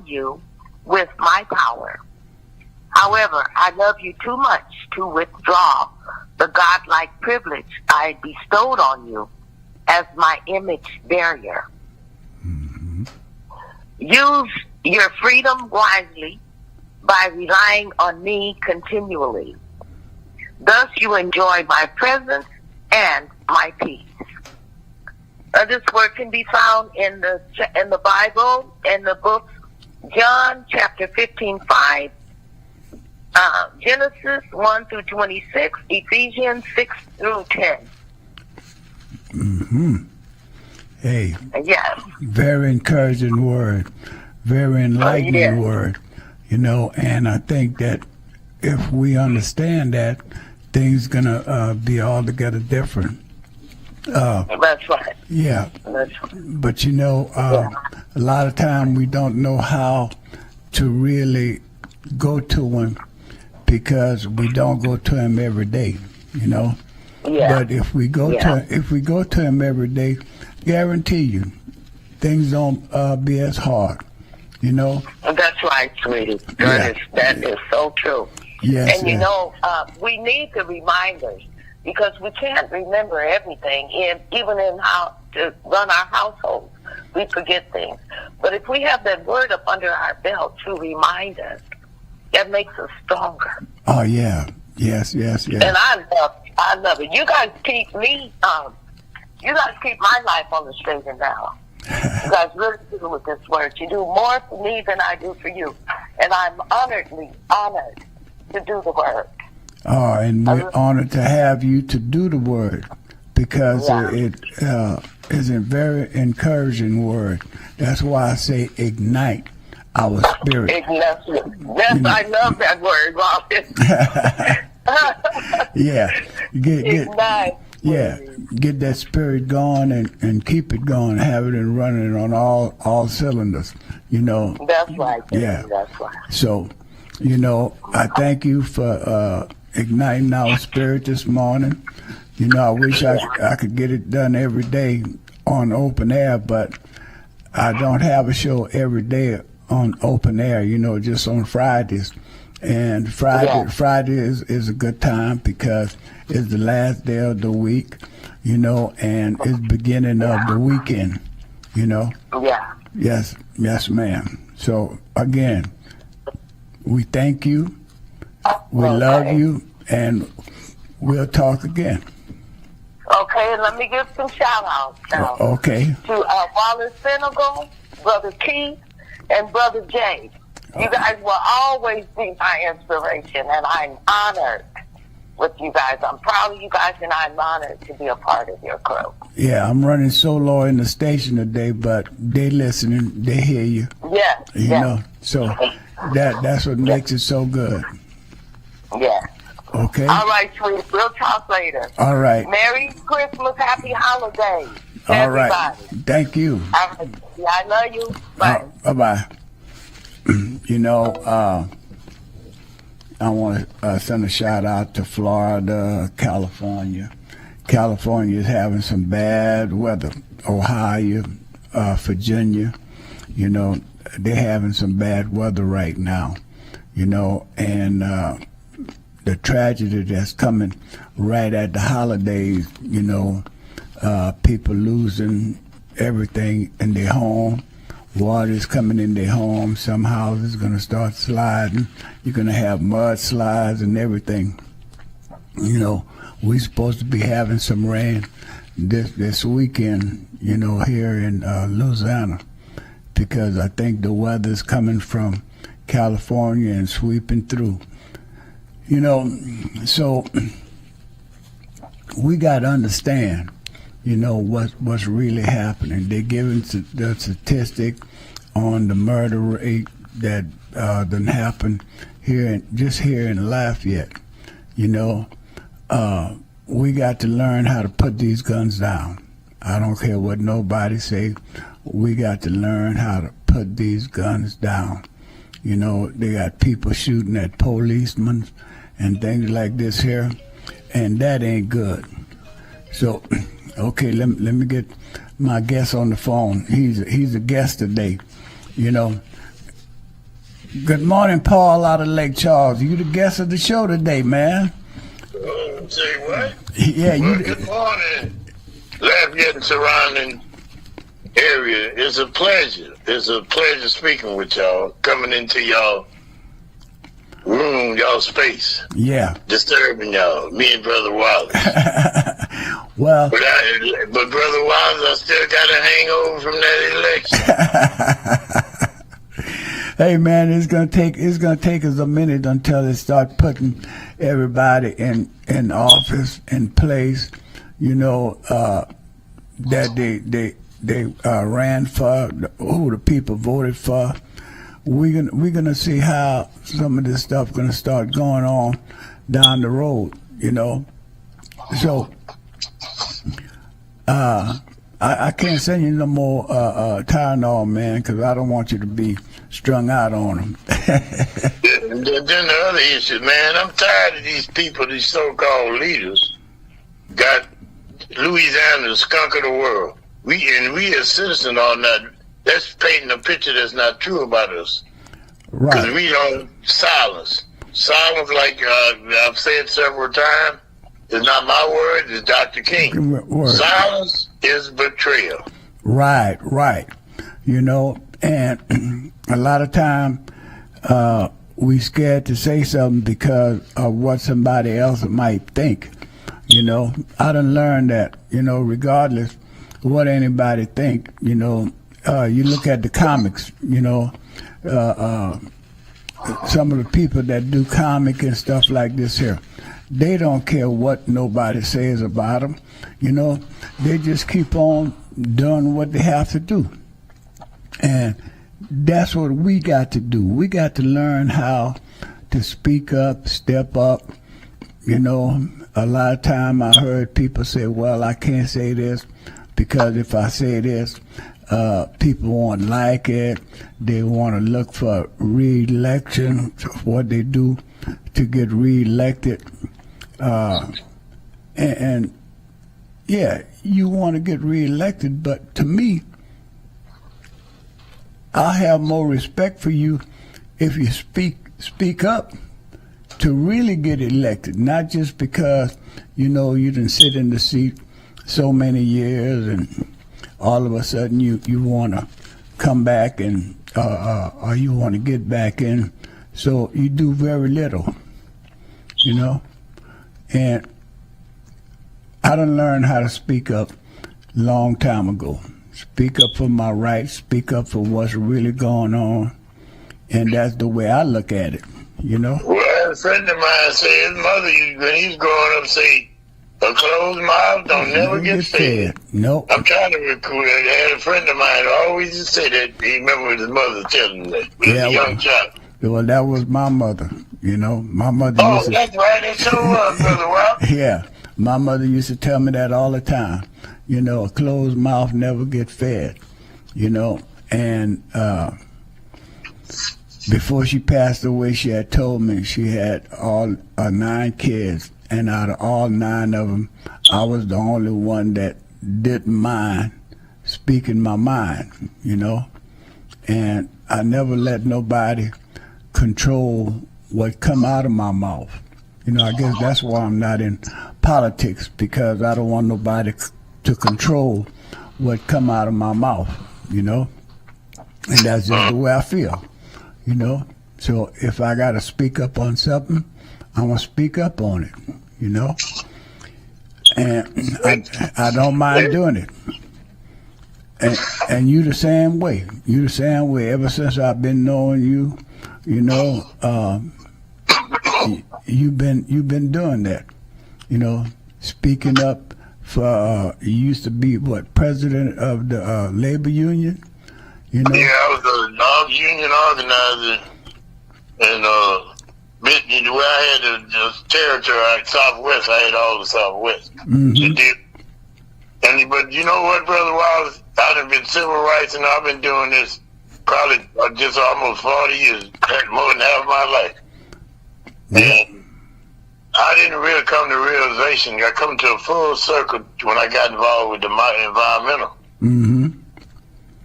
you with my power. However, I love you too much to withdraw the godlike privilege I bestowed on you as my image barrier. Mm-hmm. Use your freedom wisely by relying on me continually. Thus you enjoy my presence and my peace. This word can be found in the Bible, in the books John chapter 15:5, Genesis 1 through 26, Ephesians 6 through 10. Mm-hmm. Hey, Yes. very encouraging word, very enlightening word, and I think that if we understand that, things gonna be altogether different. That's right. Yeah, That's right. but a lot of time we don't know how to really go to him because we don't go to him every day, Yeah. But if we go to him every day, guarantee you, things don't be as hard, That's right, sweetie. Yeah. That is so true. Yes. And we need the reminders because we can't remember everything, even in how to run our households. We forget things. But if we have that word up under our belt to remind us, that makes us stronger. Oh yeah. Yes. And I love it. You guys keep me, you guys keep my life on the straight and narrow. You guys really do with this word. You do more for me than I do for you. And I'm honored to do the word. Oh, and we're honored to have you to do the word because it is a very encouraging word. That's why I say ignite our spirit. Yes, I love that word, Robin. Yeah. Ignite. Yeah, get that spirit going and keep it going, have it and running on all cylinders, That's right. Yeah. That's right. So, I thank you for igniting our spirit this morning. I wish I could get it done every day on open air, but I don't have a show every day on open air, just on Fridays. And Friday is a good time because it's the last day of the week, and it's beginning of the weekend, Yeah. Yes, ma'am. So again, we thank you, we love you, and we'll talk again. Okay, and let me give some shout-outs now. Okay. To Wallace Senegal, Brother Keith, and Brother Jay. You guys will always be my inspiration, and I'm honored with you guys. I'm proud of you guys, and I'm honored to be a part of your crew. Yeah, I'm running solo in the station today, but they listening, they hear you. Yes. So that's what makes it so good. Yeah. Okay. All right, sweetie. We'll talk later. All right. Merry Christmas, Happy Holidays. All right. Everybody. Thank you. All right. Yeah, I love you. Bye. Bye-bye. I want to send a shout out to Florida, California. California is having some bad weather. Ohio, Virginia, they're having some bad weather right now, and the tragedy that's coming right at the holidays, people losing everything in their home. Water is coming in their home. Some houses are going to start sliding. You're going to have mudslides and everything. We're supposed to be having some rain this weekend, here in Louisiana, because I think the weather's coming from California and sweeping through. So we got to understand, what's really happening. They're giving the statistic on the murder rate that done happened here in Lafayette. We got to learn how to put these guns down. I don't care what nobody say. We got to learn how to put these guns down. They got people shooting at policemen and things like this here, and that ain't good. So, okay, let me get my guest on the phone. He's a guest today. Good morning, Paul out of Lake Charles. You the guest of the show today, man. Say what? Yeah, well, good morning, Lafayette and surrounding area. It's a pleasure. It's a pleasure speaking with y'all, coming into y'all room, y'all space. Yeah. Disturbing y'all, me and Brother Wallace. Well, but Brother Wallace, I still got a hangover from that election. Hey man, it's gonna take us a minute until they start putting everybody in office, in place, you know, that they ran for, who the people voted for. We're gonna see how some of this stuff gonna start going on down the road, you know. So I can't send you no more Tylenol, man, because I don't want you to be strung out on them. Then the other issue, man, I'm tired of these people, these so-called leaders, got Louisiana the skunk of the world. We as citizens are not. That's painting a picture that's not true about us. Right. Because we don't silence. Silence, like I've said several times, is not my word, it's Dr. King. Word. Silence is betrayal. Right. You know, and a lot of time we scared to say something because of what somebody else might think. You know, I done learned that, you know, regardless of what anybody think, you know, you look at the comics, you know, some of the people that do comic and stuff like this here, they don't care what nobody says about them. You know, they just keep on doing what they have to do. And that's what we got to do. We got to learn how to speak up, step up. You know, a lot of time I heard people say, well, I can't say this because if I say this, people won't like it. They want to look for re-election, what they do to get re-elected. And yeah, you want to get re-elected, but to me, I have more respect for you if you speak up to really get elected, not just because, you know, you didn't sit in the seat so many years and all of a sudden you want to come back and or you want to get back in, so you do very little, you know. And I done learned how to speak up long time ago. Speak up for my rights, speak up for what's really going on, and that's the way I look at it, you know. Well, a friend of mine said his mother, when he was growing up, say, a closed mouth don't never get fed. Nope. I'm trying to recruit. I had a friend of mine who always used to say that. He remembered his mother telling him that. He was a young child. Well, that was my mother, you know. My mother used to... that's right. It sure was, Brother Wild. Yeah. My mother used to tell me that all the time. You know, a closed mouth never get fed, you know. And before she passed away, she had told me she had all 9 kids. And out of all 9 of them, I was the only one that didn't mind speaking my mind, you know. And I never let nobody control what come out of my mouth. You know, I guess that's why I'm not in politics, because I don't want nobody to control what come out of my mouth, you know. And that's just the way I feel, you know. So if I got to speak up on something, I'm going to speak up on it, you know. And I don't mind doing it. And you the same way. You the same way. Ever since I've been knowing you, you know, you've been doing that, you know, speaking up for, you used to be, president of the labor union, you know? Yeah, I was a union organizer, and where I had the territory, like Southwest, I had all the Southwest. Mm-hmm. But you know what, Brother Wallace? I've been civil rights, and I've been doing this probably just almost 40 years, more than half my life. Yeah. And I didn't really come to realization. I come to a full circle when I got involved with the environmental. Mm-hmm.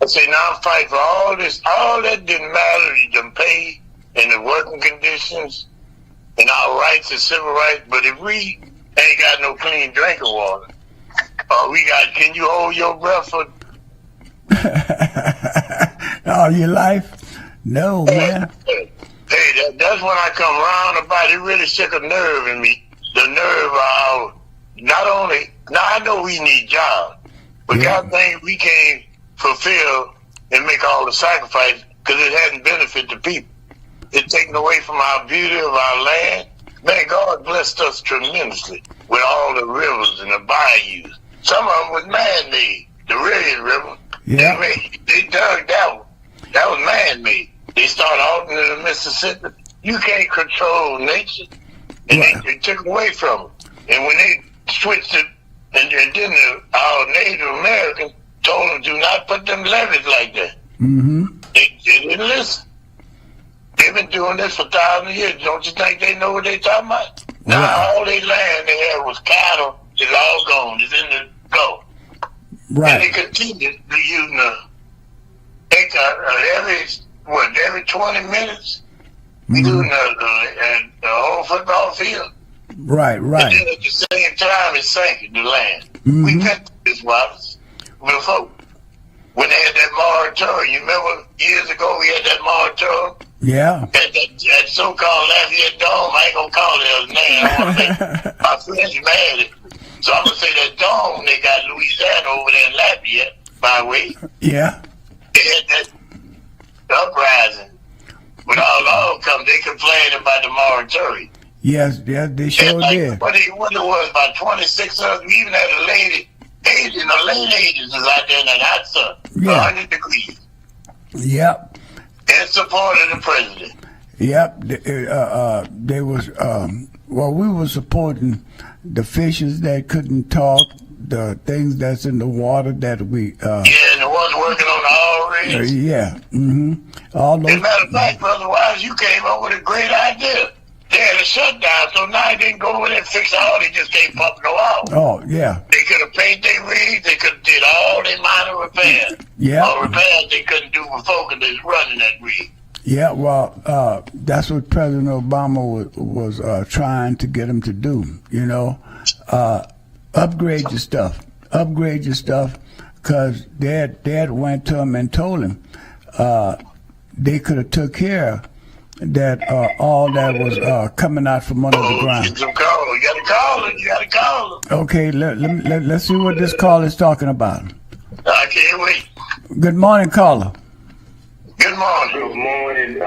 I say, now I'm fighting for all this. All that didn't matter. You done pay and the working conditions and our rights and civil rights. But if we ain't got no clean drinking water, can you hold your breath for all your life? No, man. Hey, that's when I come round about. It really shook a nerve in me. The nerve of not only, now I know we need jobs, but God dang, we can't fulfill and make all the sacrifices because it hasn't benefited the people. It's taken away from our beauty of our land. Man, God blessed us tremendously with all the rivers and the bayous. Some of them was man-made. The Red River, they dug that one. That was man-made. They started out in the Mississippi. You can't control nature. And they took away from them. And when they switched it, and then our Native Americans told them, do not put them levees like that. Mm-hmm. They didn't listen. They've been doing this for thousands of years. Don't you think they know what they're talking about? Now all their land they had was cattle. It's all gone. It's in the go. Right. And they continue to use every 20 minutes, we doing the whole football field. Right. And then at the same time, it's sinking the land. Mm-hmm. We been through this, Wallace, before. When they had that moratorium, you remember years ago we had that moratorium? Yeah. That so-called Lafayette Dome, I ain't gonna call it his name. I want to make my friends mad. So I'm gonna say that dome they got Louisiana over there in Lafayette, by the way. Yeah. They had that uprising. When all come, they complained about the moratorium. Yes, they sure did. What it was, about 26 of them, we even had a lady, in the late 80s, is out there in that hot sun, 100 degrees. Yep. In support of the president. Yep. They was, we were supporting the fishes that couldn't talk, the things that's in the water that we... and the ones working on the oil rigs. Yeah. Mm-hmm. All those... As a matter of fact, Brother Wise, you came up with a great idea. They had a shutdown, so now they didn't go over there and fix all. They just can't pump no oil. Oh, yeah. They could have painted their rigs. They could have did all their minor repairs. Yeah. All repairs they couldn't do before because they was running that rig. Yeah, well, that's what President Obama was trying to get them to do, you know. Upgrade your stuff. Upgrade your stuff, because Dad went to him and told him they could have took care that all that was coming out from under the ground. You gotta call him. Okay, let's see what this call is talking about. I can't wait. Good morning, caller. Good morning. Good morning,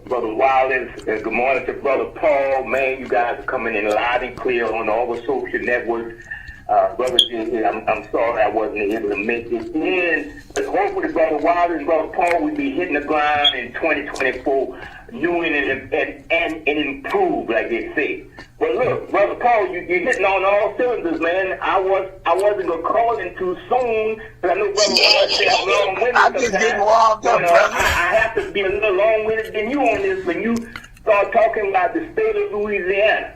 Brother Wallace. Good morning to Brother Paul. Man, you guys are coming in loud and clear on all the social networks. Brother J, I'm sorry I wasn't able to make it in. But hopefully, Brother Wallace and Brother Paul will be hitting the ground in 2024, new and improved, like they say. But look, Brother Paul, you're hitting on all cylinders, man. I wasn't gonna call in too soon, but I know Brother Wallace said I'm long-winded. I'm just getting warmed up, brother. I have to be a little long-winded than you on this when you start talking about the state of Louisiana.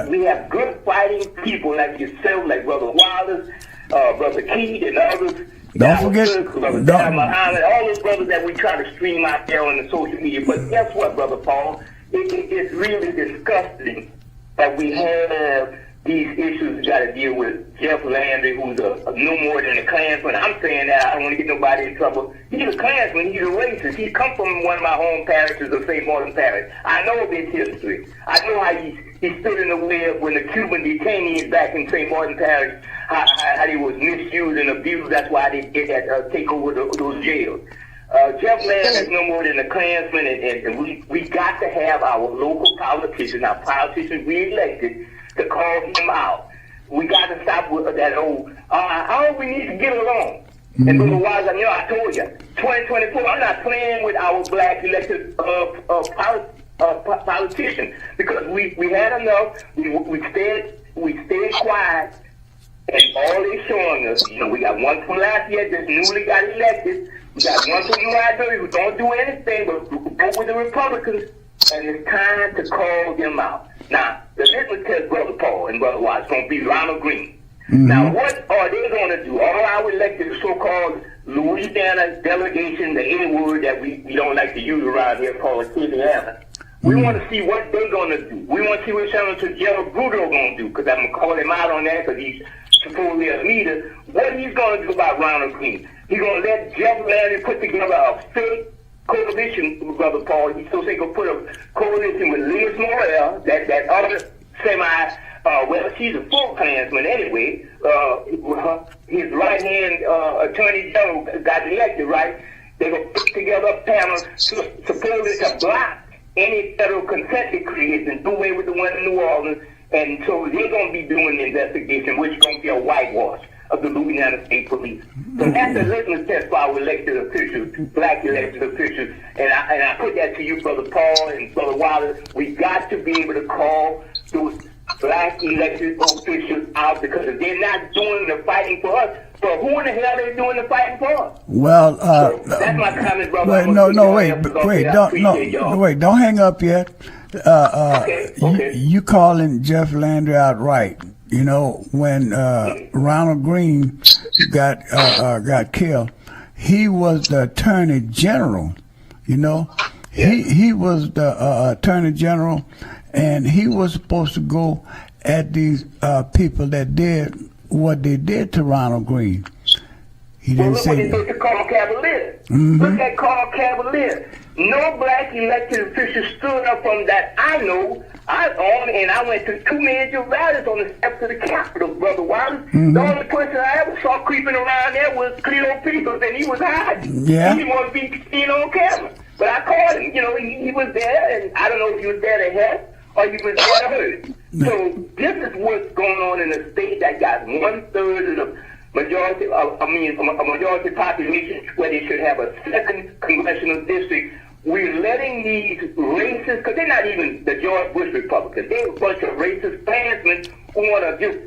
We have good fighting people like yourself, like Brother Wallace, Brother Keith, and others. Don't forget, Muhammad, all those brothers that we try to stream out there on the social media. But guess what, Brother Paul? It's really disgusting that we have these issues we got to deal with. Jeff Landry, who's no more than a Klansman. I'm saying that I don't want to get nobody in trouble. He's a Klansman. He's a racist. He come from one of my home parishes of St. Martin Parish. I know his history. I know how he stood in the way of when the Cuban detainees back in St. Martin Parish, how he was misused and abused. That's why they did that take over those jails. Jeff Landry is no more than a Klansman, and we got to have our local politicians, our politicians we elected, to call him out. We got to stop with that old, we need to get along. Mm-hmm. And otherwise, I told you, 2024, I'm not playing with our black elected politicians, because we had enough. We stayed quiet, and all they're showing us, we got one from last year that newly got elected. We got one from New Iberia who don't do anything but go with the Republicans, and it's time to call them out. Now, the litmus test, Brother Paul and Brother Watts, going to be Ronald Green. Mm-hmm. Now, what are they going to do? All our elected so-called Louisiana delegation, the N-word that we don't like to use around here, called Louisiana. We want to see what they're going to do. We want to see what Senator Gerald Bruto going to do, because I'm going to call him out on that because he's supposedly a leader. What he's going to do about Ronald Green. He's going to let Jeff Landry put together a fake coalition, Brother Paul. He's supposed to go put a coalition with Liz Morel, that other well, she's a full Klansman anyway. His right-hand attorney general got elected, right? They're going to put together a panel supposedly to block any federal consent decrees and do away with the one in New Orleans. And so they're going to be doing the investigation, which is going to be a whitewash of the Louisiana State Police. So that's a litmus test for our elected officials, black elected officials. And I put that to you, Brother Paul and Brother Wallace. We got to be able to call those black elected officials out, because if they're not doing the fighting for us, well, who in the hell are they doing the fighting for us? Well, so that's my comment, brother. Wait, don't hang up yet. Okay. You calling Jeff Landry outright? You know, when Ronald Green got killed, he was the Attorney General. You know, he was the Attorney General, and he was supposed to go at these people that did what they did to Ronald Green. He didn't look what they did to Carl Cavalier. Look at Carl Cavalier. No black elected official stood up from that. I know. I went to 2 major rallies on the steps of the Capitol, Brother Wallace. The only person I ever saw creeping around there was Cleo Peoples, and he was hiding. Yeah. He didn't want to be seen on camera. But I called him. You know, he was there, and I don't know if he was there to help or he was there to hurt. So this is what's going on in a state that got 1/3 of the majority, a majority population where they should have a second congressional district. We're letting these racist, because they're not even the George Bush Republicans, they're a bunch of racist Klansmen who want to just,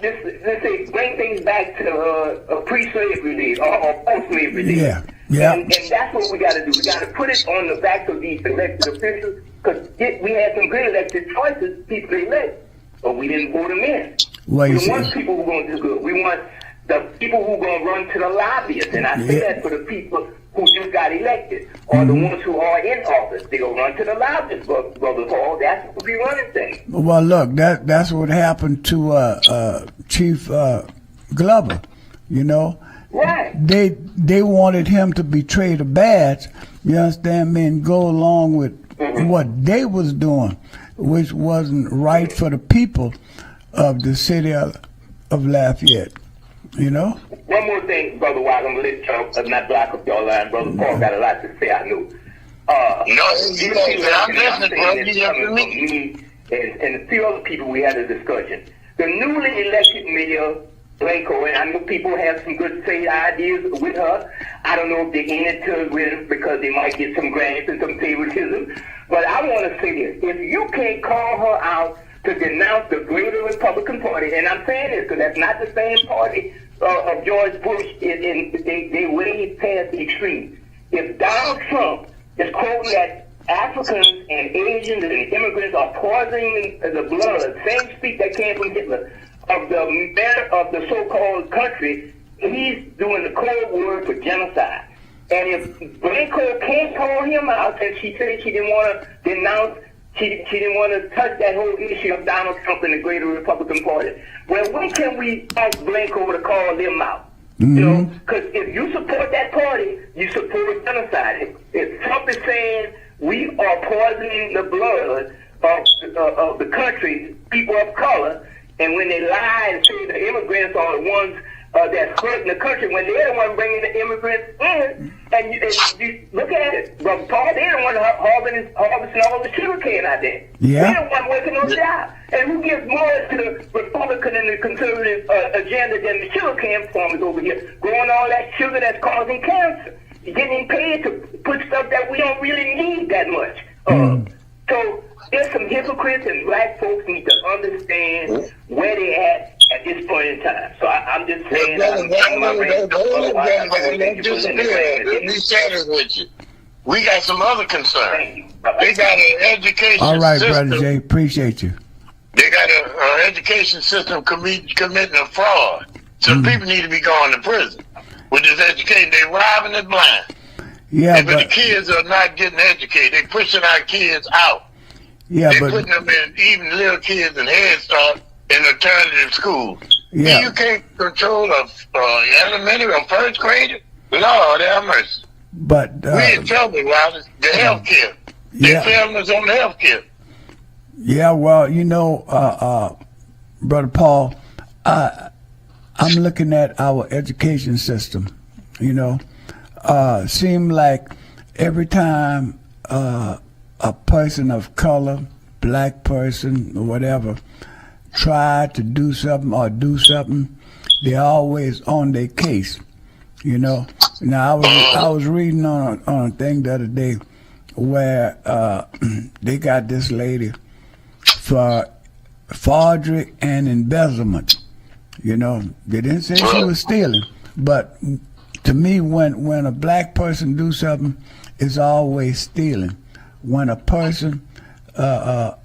let's say, bring things back to pre-slavery days or post-slavery days. Yeah. And that's what we got to do. We got to put it on the backs of these elected officials, because we had some good elected choices, people elect, but we didn't vote them in. Well, we want people who are going to do good. We want the people who are going to run to the lobbyists, and I say that for the people who just got elected, or the ones who are in office. They're going to run to the lobbyists, Brother Paul. That's what we running things. Well, look, that's what happened to Chief Glover, you know. Right. They wanted him to betray the badge, you understand me, and go along with what they was doing, which wasn't right for the people of the city of Lafayette, you know. One more thing, Brother Wild, I'm going to let y'all not block up your line. Brother Paul got a lot to say, I know. I'm listening, bro. Me and a few other people, we had a discussion. The newly elected mayor, Blanco, and I know people have some good say ideas with her. I don't know if they're in it to win because they might get some grants and some favoritism. But I want to say this. If you can't call her out to denounce the greater Republican Party, and I'm saying this because that's not the same party of George Bush, they way past the extreme. If Donald Trump is quoting that Africans and Asians and immigrants are poisoning the blood, same speech that came from Hitler, of the mayor of the so-called country, he's doing the code word for genocide. And if Blanco can't call him out, and she said she didn't want to denounce, she didn't want to touch that whole issue of Donald Trump and the greater Republican Party. Well, when can we ask Blanco to call them out? You know, because if you support that party, you support genocide. If Trump is saying we are poisoning the blood of the country, people of color, and when they lie and say the immigrants are the ones that's hurting the country, when they're the ones bringing the immigrants in, and you look at it, Brother Paul, they're the ones harvesting all the sugar cane out there. Yeah. They're the ones working on the job. And who gives more to the Republican and the conservative agenda than the sugar cane farmers over here, growing all that sugar that's causing cancer, getting paid to put stuff that we don't really need that much. So there's some hypocrites, and black folks need to understand where they're at this point in time. So I'm just saying, we got some other concerns. They got an education system. All right, Brother Jay, appreciate you. They got an education system committing a fraud. So people need to be going to prison with this education. They're robbing it blind. Yeah, but the kids are not getting educated. They're pushing our kids out. Yeah, They're but putting them in, even little kids in Head Start, in alternative schools. yeah, You can't control a elementary or first grader? Lord have mercy. but We in trouble, Wallace. The health care. They yeah. failing us on the health care. Yeah, well, you know, Brother Paul, I'm looking at our education system. You know, seem like every time a person of color, black person, or whatever, try to do something, they're always on their case. You know. Now I was reading on a thing the other day where they got this lady for forgery and embezzlement. You know, they didn't say she was stealing, but to me, when a black person do something, it's always stealing. When a person of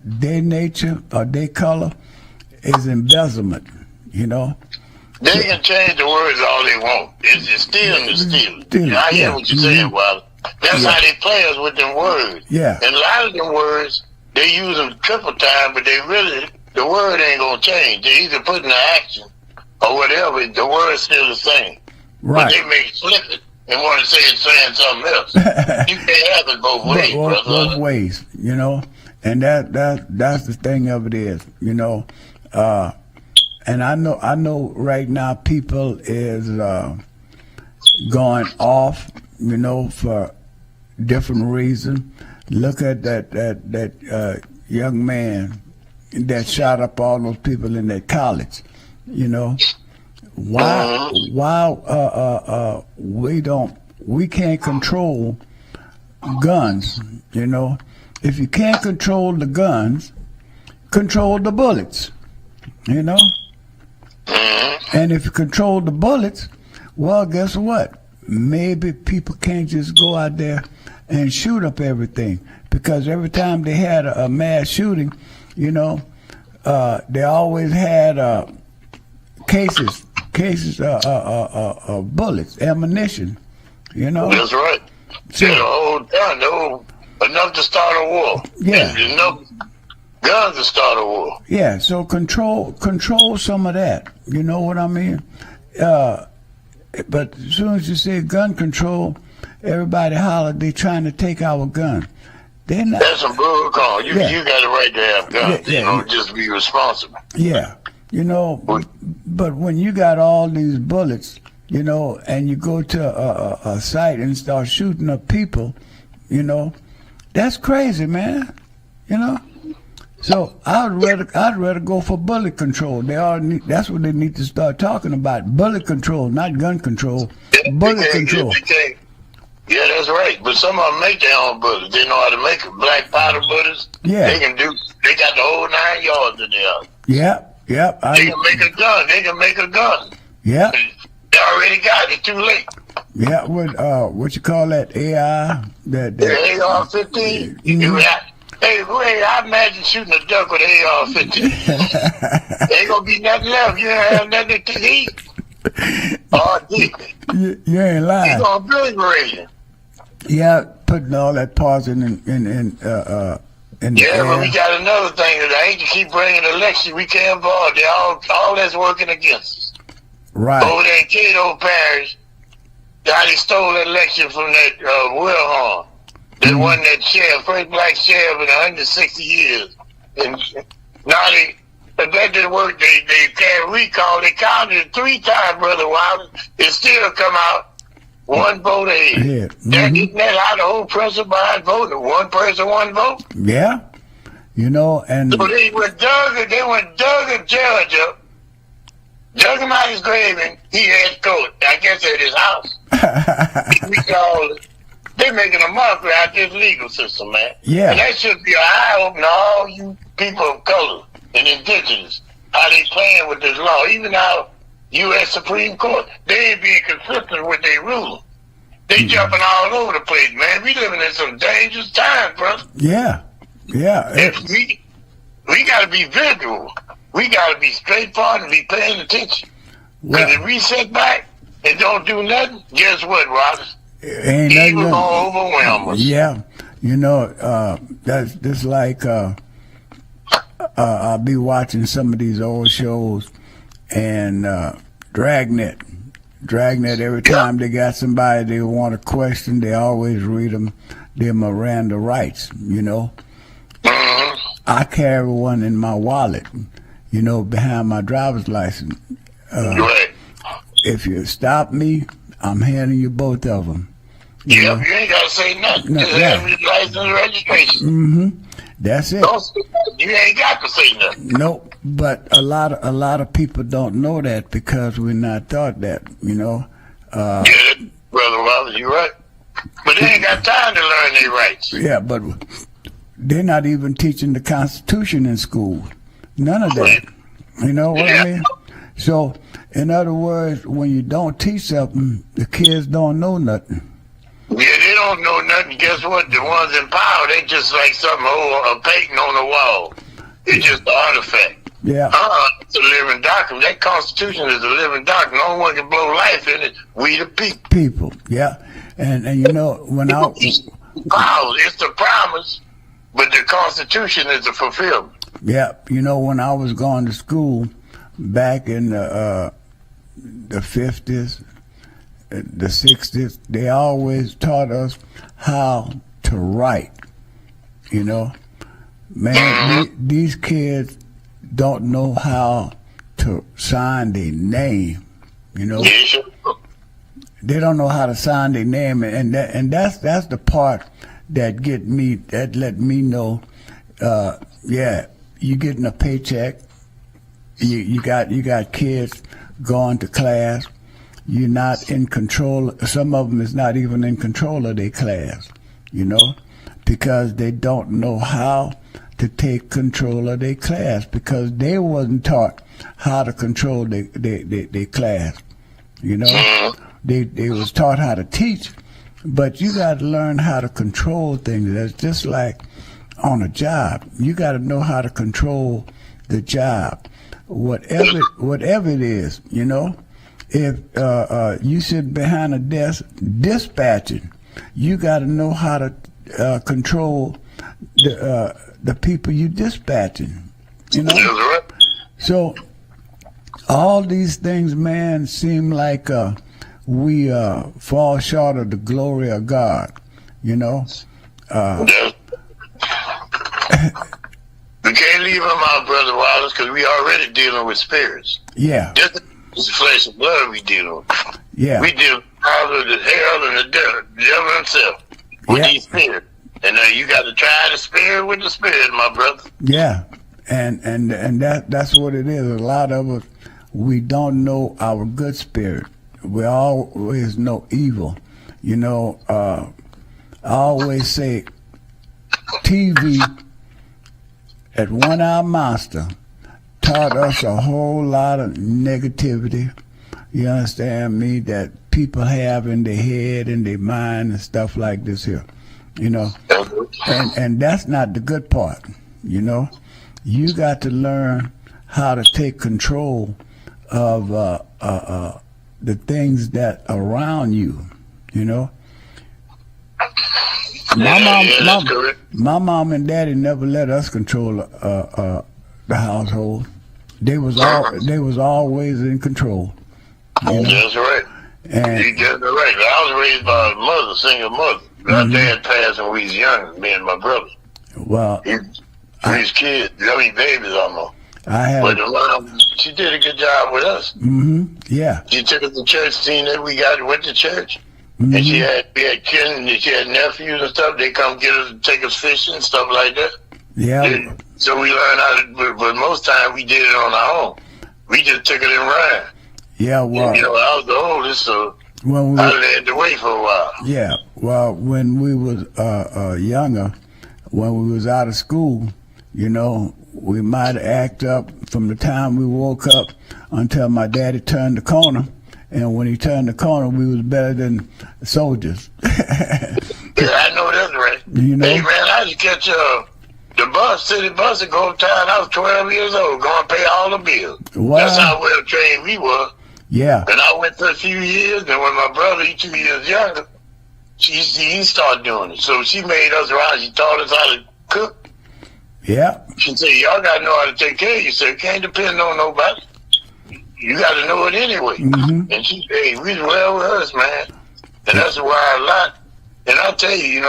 their nature or their color is embezzlement, you know. They can change the words all they want. It's just stealing is stealing. Stealing, I hear yeah. what you're saying, Wallace. That's how they play us with them words. Yeah. And a lot of them words, they use them triple time, but they really, the word ain't going to change. They either put in the action or whatever, the word's still the same. Right. But they may flip it and want to say it's saying something else. You can't have it both ways, brother. Both ways, you know. And that's the thing of it is, you know. And I know right now people is going off, you know, for different reasons. Look at that young man that shot up all those people in that college, you know. Why we can't control guns, you know. If you can't control the guns, control the bullets, you know. And if you control the bullets, well, guess what? Maybe people can't just go out there and shoot up everything, because every time they had a mass shooting, you know, they always had cases of bullets, ammunition, you know. That's right. So, the whole gun, enough to start a war. Yeah. There's enough guns to start a war. yeah, so control some of that. You know what I mean? But as soon as you say gun control, everybody holler they trying to take our gun. They're not. That's a bull call. You got the right to have guns. Yeah, you know, just be responsible. Yeah, you know, but when you got all these bullets, you know, and you go to a site and start shooting up people, you know, that's crazy, man. You know. So I'd rather go for bullet control. That's what they need to start talking about. Bullet control, not gun control. Bullet control. Yeah, that's right. But some of them make their own bullets. They know how to make it. Black powder bullets. Yeah. They got the whole 9 yards in there. Yep. They can make a gun. Yeah. They already got it. Too late. Yeah. What you call that AI? The AR-15. Hey, I imagine shooting a duck with an AR-15. Ain't gonna be nothing left. You ain't have nothing to eat. Oh, you ain't lying. You gonna obliterate it. Yeah, putting all that pause in the Yeah, air. but we got another thing that I hate to keep bringing election. We can't involve. They all that's working against us. Right. Over there in Cato Parish, how they stole that election from that Wilhelm. That won that sheriff, first black sheriff in 160 years. And now that didn't work. They can't recall. They counted it 3 times, Brother Wilder. It still come out 1 vote ahead. Yeah. They're getting that out. The whole person behind voting. 1 person, 1 vote. Yeah. You know, and So they went dug a judge up, dug him out his grave, and he had court. I guess at his house. We call it. They're making a mockery out this legal system, man. Yeah. And that should be an eye-opener to all you people of color and indigenous, how they playing with this law. Even our U.S. Supreme Court, they ain't being consistent with their ruling. They jumping all over the place, man. We living in some dangerous times, brother. yeah. If we got to be vigilant. We got to be straightforward and be paying attention. Because if we sit back and don't do nothing, guess what, Robbins? Ain't He nothing. was gonna overwhelm us. Yeah, you know, that's just like I'll be watching some of these old shows and Dragnet. Dragnet, every time they got somebody they want to question, they always read them their Miranda rights, you know. Mhm. I carry one in my wallet, you know, behind my driver's license. Right. If you stop me, I'm handing you both of them. You Yep, know? you ain't gotta say nothing. No, Just yeah. have your license and registration. Mm-hmm. That's it. Don't say nothing. You ain't got to say nothing. Nope. But a lot of people don't know that because we're not taught that, you know. Yeah, Brother Wallace, you're right. But they ain't got time to learn their rights. Yeah, but they're not even teaching the Constitution in school. None of that. You know what I mean? So, in other words, when you don't teach something, the kids don't know nothing. Yeah, they don't know nothing. Guess what? The ones in power, they just like something old, a painting on the wall. It's just an artifact. Yeah. It's a living document. That Constitution is a living document. No one can blow life in it. We the people. People, yeah. And you know, when I... It's the promise, but the Constitution is the fulfillment. Yeah, you know, when I was going to school back in the 50s, the 60s, they always taught us how to write, you know. Man, these kids don't know how to sign their name, you know. Yeah, sure. They don't know how to sign their name, and that's the part that let me know, yeah, you getting a paycheck, you got kids going to class, you're not in control. Some of them is not even in control of their class, you know, because they don't know how to take control of their class because they wasn't taught how to control their class, you know. They was taught how to teach, but you got to learn how to control things. That's just like on a job. You got to know how to control the job, whatever it is, you know. If you sit behind a desk dispatching, you got to know how to control the people you dispatching, you know. That's right. So all these things, man, seem like we fall short of the glory of God, you know. We can't leave them out, Brother Wallace, because we already dealing with spirits. Yeah, Just the flesh and blood we dealing with. yeah, We deal with the hell and the devil himself with Yeah. these spirits. And you got to try the spirit with the spirit, my brother. yeah, and that's what it is. A lot of us, we don't know our good spirit. We always know evil. You know, I always say TV at 1 Hour Monster taught us a whole lot of negativity. You understand me? That people have in their head and their mind and stuff like this here. You know, and that's not the good part. You know, you got to learn how to take control of the things that around you. You know, my mom and daddy never let us control the household. They was always in control. You know? That's right. And You just right. I was raised by a mother, single mother. My dad passed when we was young, me and my brother. well, His kids, babies almost. I have. But the mom, she did a good job with us. Yeah. She took us to church, seen that we went to church. Mm-hmm. And we had children, and she had nephews and stuff. They come get us, take us fishing and stuff like that. Yeah. And so we learned how to, but most time we did it on our own. We just took it and ran. Yeah. Well, You know, I was the oldest, so when I led the way for a while. yeah. Well, when we was younger, when we was out of school, you know, we might act up from the time we woke up until my daddy turned the corner. And when he turned the corner, we was better than soldiers. Yeah, I know that's right. You know? Hey, man, I used to catch the city bus, and go uptown. I was 12 years old, going to pay all the bills. Wow. That's how well trained we were. Yeah. And I went for a few years, and when my brother, he 2 years younger, He started doing it. So she made us around. She taught us how to cook. Yeah. She said, y'all got to know how to take care of yourself. You can't depend on nobody. You got to know it anyway. Mm-hmm. And she said, hey, we well with us, man. And that's why a lot. And I'll tell you,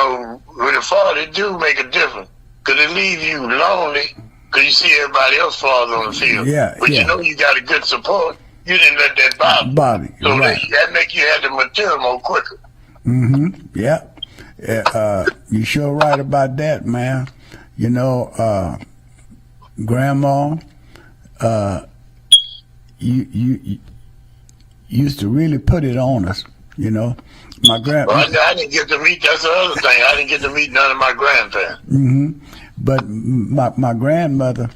with a father, it do make a difference. Because it leave you lonely because you see everybody else falls on the field. Yeah, but you got a good support. You didn't let that bother you. So right. that make you have the material more quicker. Mm-hmm. Yeah. You sure right about that, man. Grandma, you used to really put it on us, My grandma. Well, I didn't get to meet. That's the other thing. I didn't get to meet none of my grandparents. Mm-hmm. But my grandmother,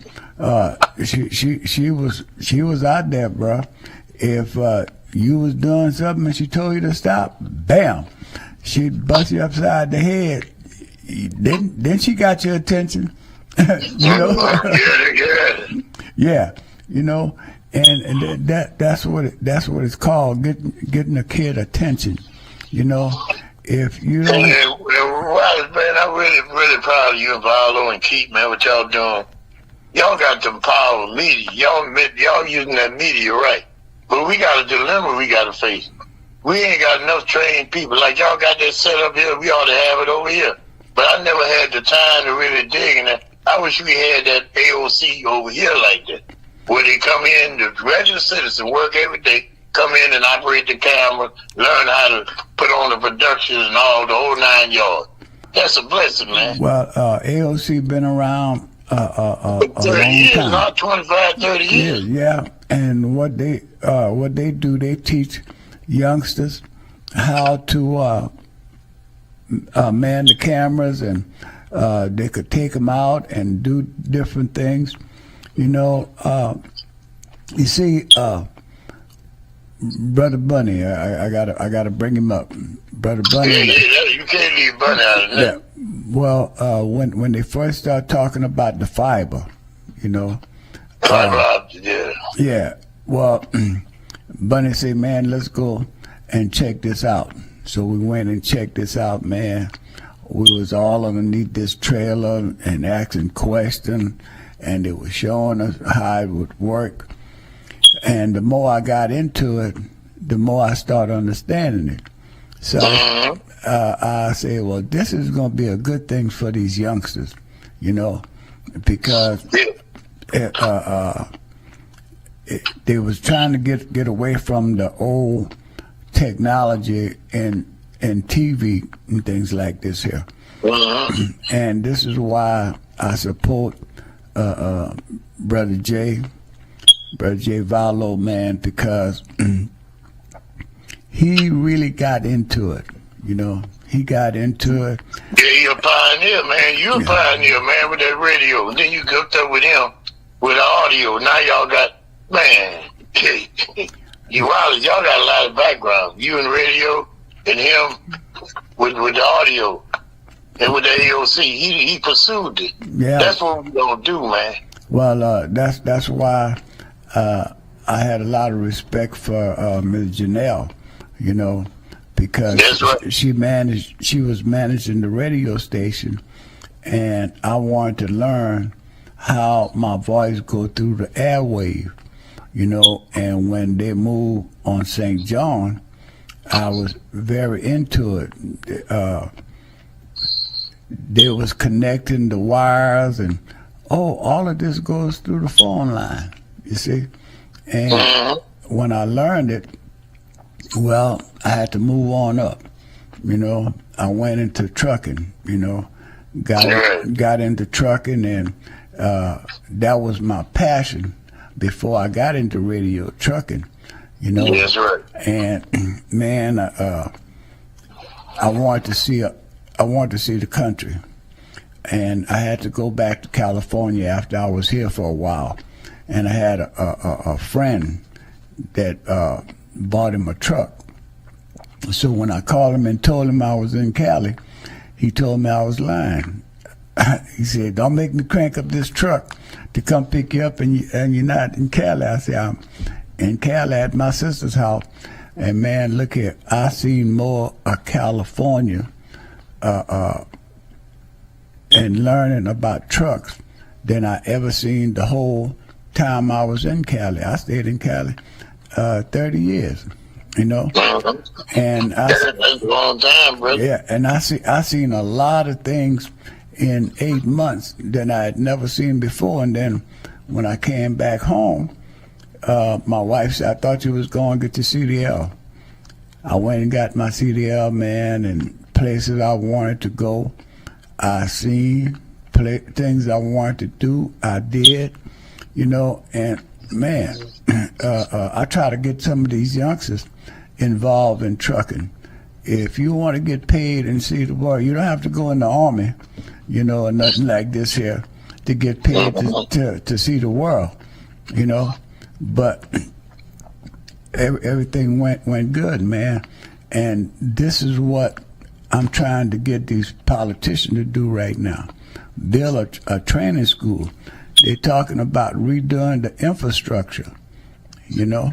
she was out there, bro. If you was doing something and she told you to stop, bam, she'd bust you upside the head. Then she got your attention, Yeah, and that's what it's called, getting a kid attention. If you don't. Man, I'm really proud of you and Paolo and Keith, man. What y'all doing? Y'all got the power of media. Y'all using that media right. But we got a dilemma we got to face. We ain't got enough trained people. Like y'all got that set up here, we ought to have it over here. But I never had the time to really dig in that. I wish we had that AOC over here like that, where they come in, the regular citizen, work every day, come in and operate the camera, learn how to put on the productions and all the whole 9 yards. That's a blessing, man. Well, AOC been around a 30 long years, time. not 25, 30 years. Yeah. And what they do, they teach youngsters how to man the cameras, and they could take them out and do different things. You see, Brother Bunny, I gotta bring him up. Brother Bunny. Yeah, you can't leave Bunny out of that. Yeah. Well, when they first start talking about the fiber, yeah. Well, Bunny said, man, let's go and check this out. So we went and checked this out, man. We was all underneath this trailer and asking questions, and they were showing us how it would work. And the more I got into it, the more I started understanding it. So I said, well, this is going to be a good thing for these youngsters, because they was trying to get away from the old technology and TV and things like this here. And this is why I support Brother Jay Vallow, man, because he really got into it. He got into it. Yeah, you're a pioneer, man. You're a pioneer, man, with that radio. And then you hooked up with him with the audio. Now y'all got, man, y'all got a lot of background. You in radio and him with the audio and with the AOC. He pursued it. Yeah. That's what we're going to do, man. Well, that's why I had a lot of respect for Ms. Janelle, because she was managing the radio station, and I wanted to learn how my voice go through the airwave, and when they moved on St. John, I was very into it. They was connecting the wires, and all of this goes through the phone line, you see. And when I learned it, well, I had to move on up. I went into trucking. Got into trucking, and that was my passion before I got into radio trucking. That's right. And man, I wanted to see the country, and I had to go back to California after I was here for a while. And I had a friend that bought him a truck. So when I called him and told him I was in Cali, he told me I was lying. He said, "Don't make me crank up this truck to come pick you up and you're not in Cali." I said, "I'm in Cali at my sister's house And man, look here, I seen more of California and learning about trucks than I ever seen the whole time I was in Cali. I stayed in Cali 30 years, you know. And That's a long time, brother. yeah, and I seen a lot of things in 8 months that I had never seen before. And then when I came back home, my wife said, "I thought you was going to get your CDL." I went and got my CDL, man, and places I wanted to go. I seen things I wanted to do. I did, you know, and man, I try to get some of these youngsters involved in trucking. If you want to get paid and see the world, you don't have to go in the army, you know, or nothing like this here to get paid to see the world, you know. But everything went good, man. And this is what I'm trying to get these politicians to do right now. Build a training school. They're talking about redoing the infrastructure, you know.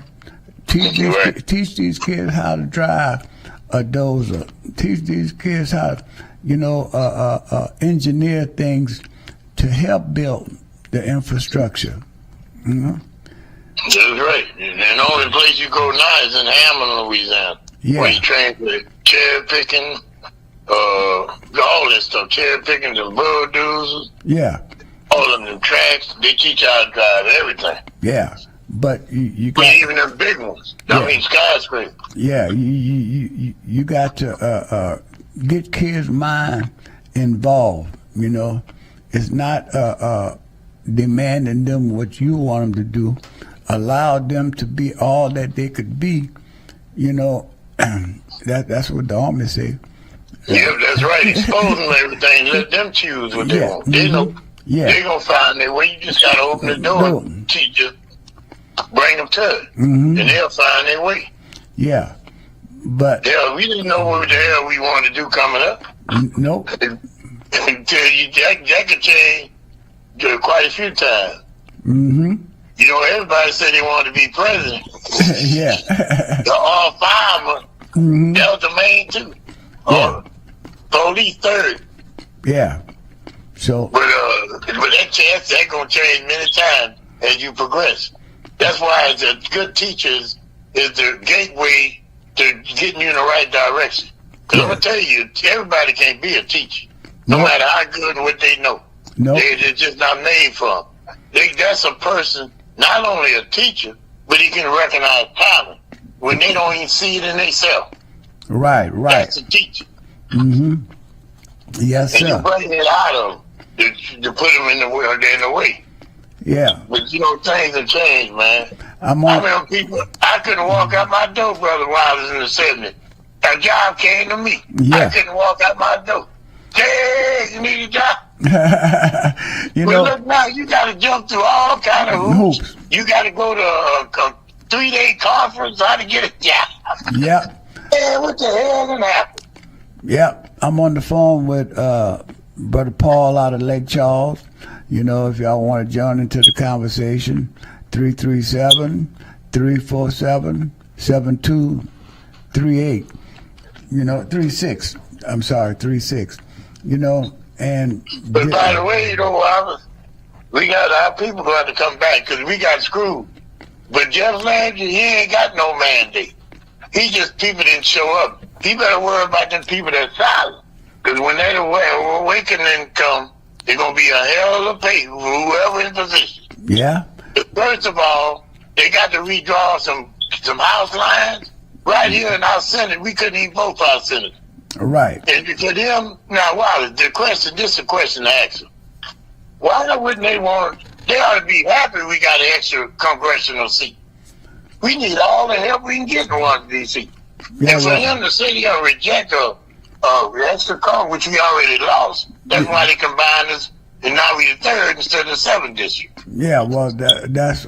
Teach these kids how to drive a dozer. Teach these kids how to, you know, engineer things to help build the infrastructure, you know. That's right. And the only place you go now is in Hammond, Louisiana. Yeah. Where you train for cherry picking, all that stuff. Cherry picking, the bulldozers, Yeah, all of them tracks. They teach you how to drive everything. yeah. But you But got, even the big ones. Yeah. I mean, skyscraper. yeah, you got to get kids' mind involved. You know, it's not demanding them what you want them to do. Allow them to be all that they could be. You know, that's what the Army say. Yeah, that's right. Expose them everything. Let them choose what they Yeah. want. They know. Yeah. They gonna find their way. You just gotta open the door and teach them. Bring them to it, and they'll find their way. Yeah, but Yeah, we didn't know what the hell we wanted to do coming up. nope. Until that could change quite a few times. Mm-hmm. You know, everybody said they wanted to be president. Yeah. All five, that was the main two. Yeah. Police third. Yeah. So But that chance, that gonna change many times as you progress. That's why the good teachers is the gateway to getting you in the right direction. Because I'm gonna tell you, everybody can't be a teacher, no Nope. matter how good what they know. Nope. They're just not made for them. That's a person, not only a teacher, but he can recognize talent when they don't even see it in themselves. right. That's a teacher. Yes, And you sir. bring it out of them to put them in the way. Yeah. But you know, things have changed, man. I'm I on. remember people, I couldn't walk out my door, Brother Wilds, in the 70s. A job came to me. Yeah. I couldn't walk out my door. Hey, you need a job. You But know. look now, you got to jump through all kind of hoops. Hoops. You got to go to a 3-day conference how to get a job. Yep. Man, what the hell gonna happen? Yep. I'm on the phone with Brother Paul out of Lake Charles. You know, if y'all want to join into the conversation, 337-347-7238. You know, 36. I'm sorry, 36. You know, and But by the way, you know, Wallace, we got our people going to come back because we got screwed. But Jeff Landry, he ain't got no mandate. He just, people didn't show up. He better worry about them people that's silent. Because when that awakening come, they're going to be a hell of a pay for whoever in position. yeah, But first of all, they got to redraw some house lines. Right here in our Senate, we couldn't even vote for our Senate. right. And for them, now, Wallace, this is a question to ask them. Why wouldn't they want, they ought to be happy we got an extra congressional seat. We need all the help we can get in one of these seats. Yeah, and for well- him to say he'll reject a extra Congress, which we already lost, that's why they combined us, and now we the third instead of the 7th district. Yeah, well, that's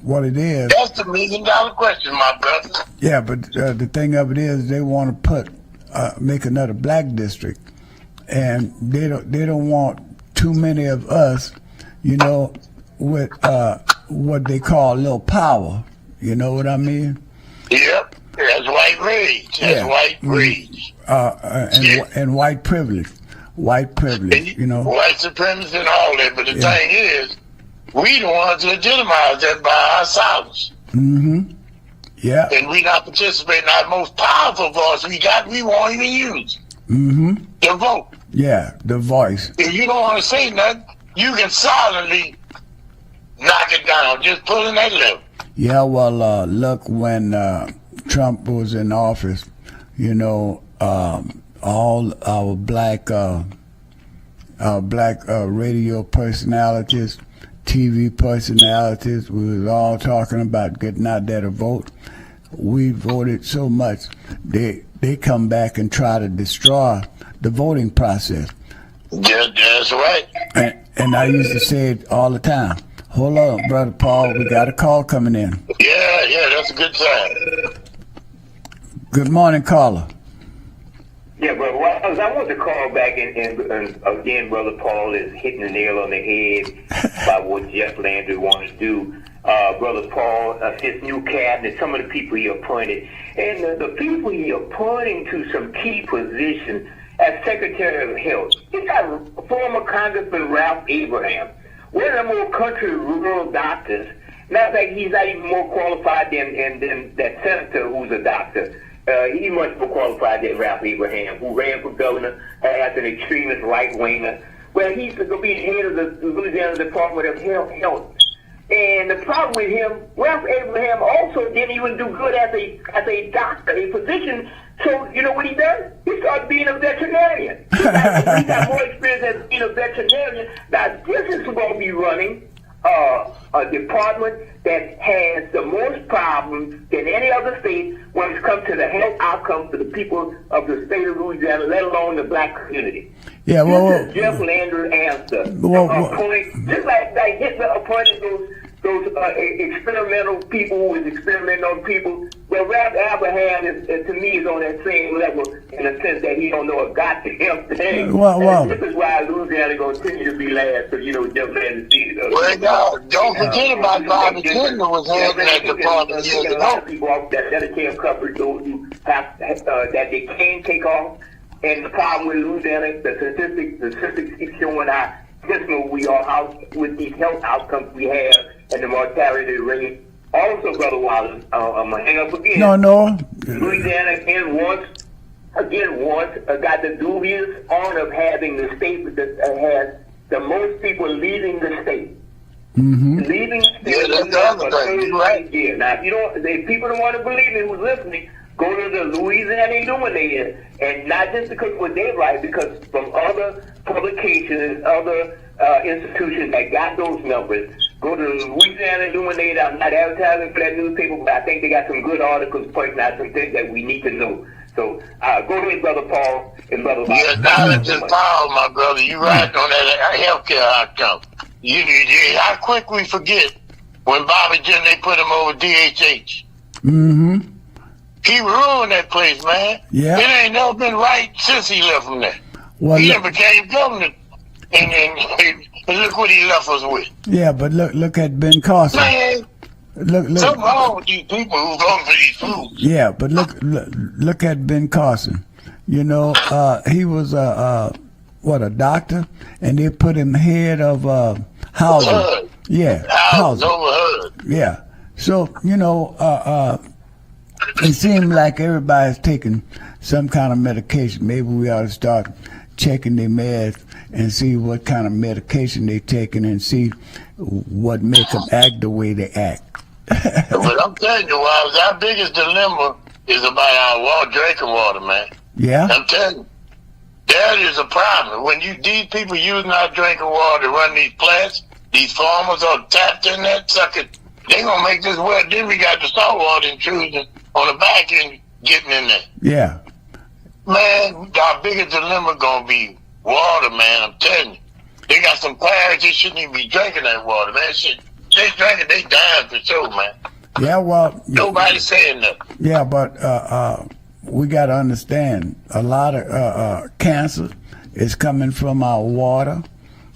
what it is. That's the $1 million question, my brother. Yeah, but the thing of it is, they want to make another black district, and they don't want too many of us, you know, with what they call little power. You know what I mean? Yep. That's why white rage. That's Yeah. white rage. And white privilege. White privilege, you know. White supremacy and all that. But the thing is, we the ones legitimize that by our silence. Mm-hmm. Yeah. And we not participating. Our most powerful voice we won't even use. Mm-hmm. The vote. Yeah, the voice. If you don't want to say nothing, you can silently knock it down. Just pulling that lever. Yeah, well, look, when Trump was in office, you know, all our black radio personalities, TV personalities, we was all talking about getting out there to vote. We voted so much, they come back and try to destroy the voting process. That's right. And I used to say it all the time. Hold on, Brother Paul, we got a call coming in. Yeah, that's a good sign. Good morning, caller. Yeah, Brother Wiles, I want to call back and again, Brother Paul is hitting the nail on the head by what Jeff Landry wants to do. Brother Paul, his new cabinet, some of the people he appointed, and the people he appointing to some key positions as Secretary of Health. He got former Congressman Ralph Abraham, one of the more country rural doctors. Matter of fact, he's not even more qualified than that senator who's a doctor. He's much more qualified than Ralph Abraham, who ran for governor as an extremist right-winger. Well, he's going to be the head of the Louisiana Department of Health. And the problem with him, Ralph Abraham also didn't even do good as a doctor, a physician. So, you know what he does? He started being a veterinarian. He got more experience as being a veterinarian. Now, this is going to be running a department that has the most problems than any other state when it comes to the health outcomes for the people of the state of Louisiana, let alone the black community. Yeah, well, this is Jeff Landry's answer. Just like Hitler appointed those experimental people who was experimenting on people. Well, Ralph Abraham is to me is on that same level in the sense that he don't know a goddamn thing. Well, this is why Louisiana going to continue to be last. So Jeff Landry sees. Well, no, don't forget about Bobby Kennedy was heading that department years ago. A lot of people off that Medicare coverage, those who have that they can take off. And the problem with Louisiana, the statistics keep showing how dismal we are out with these health outcomes we have and the mortality rate. Also, Brother Wallace, I'm going to hang up again. No. Louisiana again once got the dubious honor of having the state that has the most people leaving the state. Mm-hmm. Leaving the state for 30 years. Now, if people don't want to believe me who's listening, go to the Louisiana Illuminator, and not just because what they write, because from other publications, other institutions that got those numbers. Go to the Louisiana Illuminator. I'm not advertising for that newspaper, but I think they got some good articles pointing out some things that we need to know. So go ahead, Brother Paul and Brother Bob. Yeah, knowledge is power, my brother. You right on that healthcare outcome. How quick we forget when Bobby Jim, they put him over DHH. Mm-hmm. He ruined that place, man. Yeah. It ain't never been right since he left from there. Well, he never became governor, and look what he left us with. Yeah, but look at Ben Carson. Man, look. Something wrong with these people who vote for these fools. Yeah, but look at Ben Carson. He was a doctor, and they put him head of housing. HUD. Yeah, housing. Over HUD. Yeah. So it seems like everybody's taking some kind of medication. Maybe we ought to start checking their meds and see what kind of medication they're taking and see what make them act the way they act. But I'm telling you, our biggest dilemma is about our drinking water, man. Yeah? I'm telling you, that is a problem. When these people using our drinking water to run these plants, these farmers are tapped in that sucker. They gonna make this wet. Then we got the saltwater intrusion on the back end getting in there. Yeah. Man, our biggest dilemma gonna be water, man. I'm telling you. They got some parents, they shouldn't even be drinking that water, man. They drinking, they dying for sure, man. Yeah, well. Nobody's saying nothing. Yeah, but we got to understand a lot of cancer is coming from our water,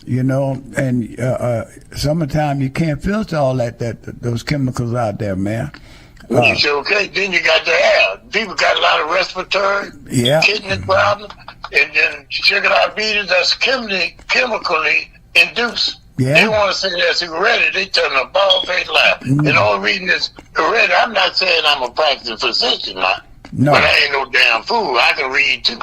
and summertime you can't filter all those chemicals out there, man. You say, okay, then you got the air. People got a lot of respiratory, kidney problems, and then sugar diabetes that's chemically induced. Yeah. They want to say that's hereditary. They tell them a bald-faced lie. And the only reason it's hereditary, I'm not saying I'm a practicing physician now, but I ain't no damn fool. I can read too.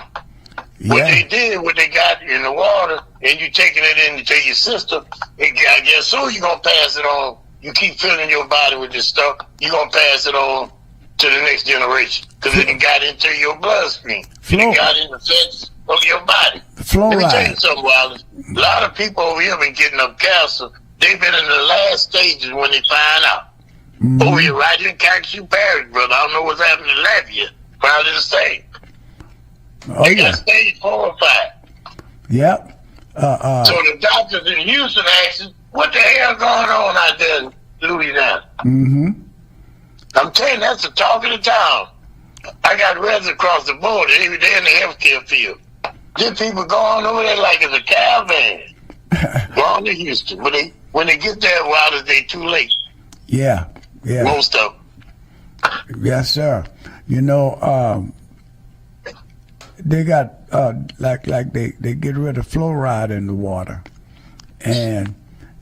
What they did, what they got in the water, and you taking it into your system, I guess so you're going to pass it on. You keep filling your body with this stuff, you're going to pass it on to the next generation. Because it got into your bloodstream. It got in the fats of your body. Let me tell you something, Wallace. A lot of people over here been getting up cancer. They've been in the last stages when they find out. Over here, right in Calcasieu Parish, brother. I don't know what's happening in Lafayette. Probably the same. They got stage 4 or 5. Yep. So the doctors in Houston asking, what the hell going on out there in Louisiana? I'm telling you, that's the talk of the town. I got residents across the border. They're in the healthcare field. These people going over there like it's a caravan. Going to Houston. When they get there, they too late. Yeah. Most of them. Yes, sir. You know, they got they get rid of fluoride in the water, and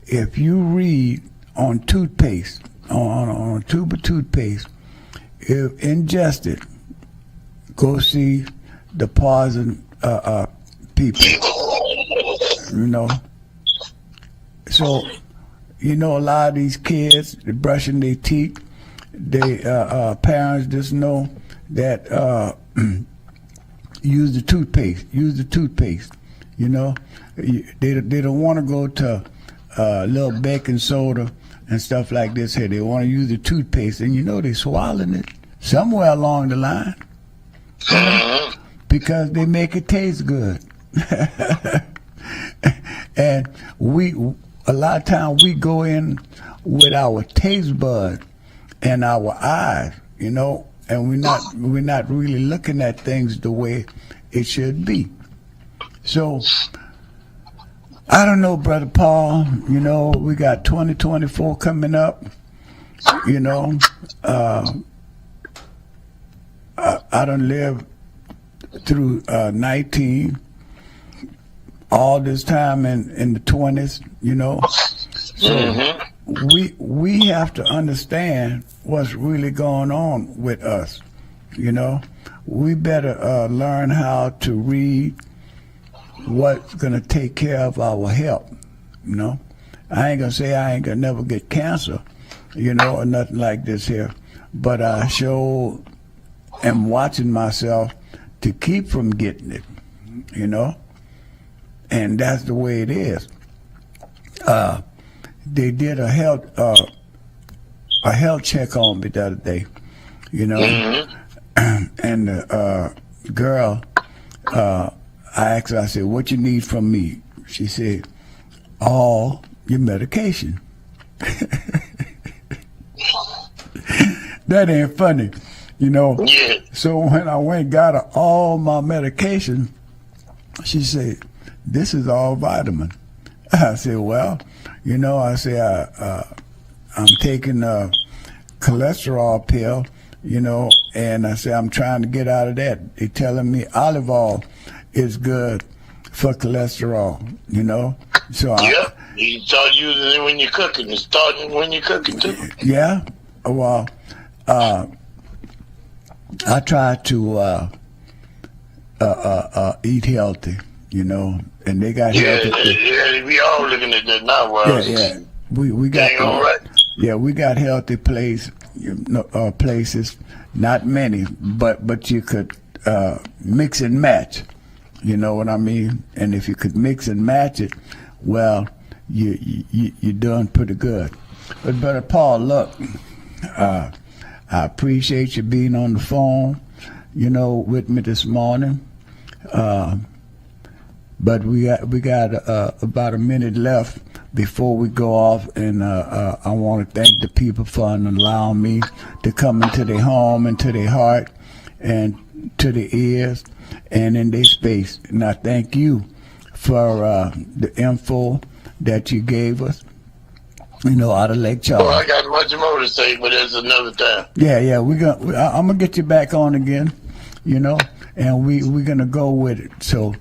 if you read on toothpaste, on a tube of toothpaste, if ingested, go see the poison people. You know, so you know a lot of these kids, they're brushing their teeth. They parents just know that use the toothpaste. Use the toothpaste. You know, they don't want to go to little baking soda and stuff like this here. They want to use the toothpaste, and you know they're swallowing it somewhere along the line because they make it taste good. And a lot of times we go in with our taste bud and our eyes, you know, and we're not really looking at things the way it should be. So I don't know, Brother Paul, you know, we got 2024 coming up, you know. I done lived through 19, all this time in the 20s, you know. So we have to understand what's really going on with us, you know. We better learn how to read what's going to take care of our health, you know. I ain't going to say I ain't going to never get cancer, you know, or nothing like this here, but I sure am watching myself to keep from getting it, you know. And that's the way it is. They did a health check on me the other day, you know, and the girl, I asked her, I said, what you need from me? She said, all your medication. That ain't funny, you know. Yeah. So when I went and got her all my medication, she said, this is all vitamin. I said, well, you know, I said, I'm taking a cholesterol pill, you know, and I said, I'm trying to get out of that. They're telling me olive oil is good for cholesterol, you know. So you start using it when you're cooking. It's starting when you're cooking too. Yeah. Well, I try to eat healthy, you know, and they got healthy. Yeah, we all looking at that now. Yeah. We got right. Yeah, we got healthy places, not many, but you could mix and match. You know what I mean? And if you could mix and match it, well, you're doing pretty good. But Brother Paul, look, I appreciate you being on the phone, you know, with me this morning. But we got about a minute left before we go off, and I want to thank the people for allowing me to come into their home, into their heart, and to their ears, and in their space. And I thank you for the info that you gave us. out of Lake Well, I Charles. got much more to say, but it's another time. Yeah, I'm gonna get you back on again, and we're gonna go with it. So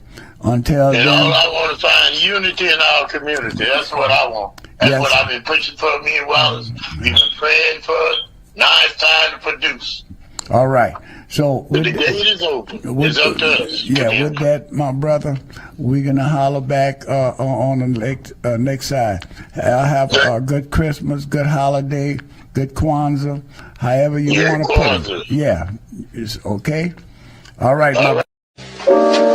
until And all then, I want to find unity in our community. That's what I want. That's Yes. what I've been pushing for, me and Wallace. We've been praying for it. Now it's time to produce. all right. So The with, gate is open. with- It's up to us. yeah, with that, my brother, we're gonna holler back on the next side. I'll have a good Christmas, good holiday, good Kwanzaa, however you Yeah, want to put it. Kwanzaa. Yeah, it's okay. All right, All my right.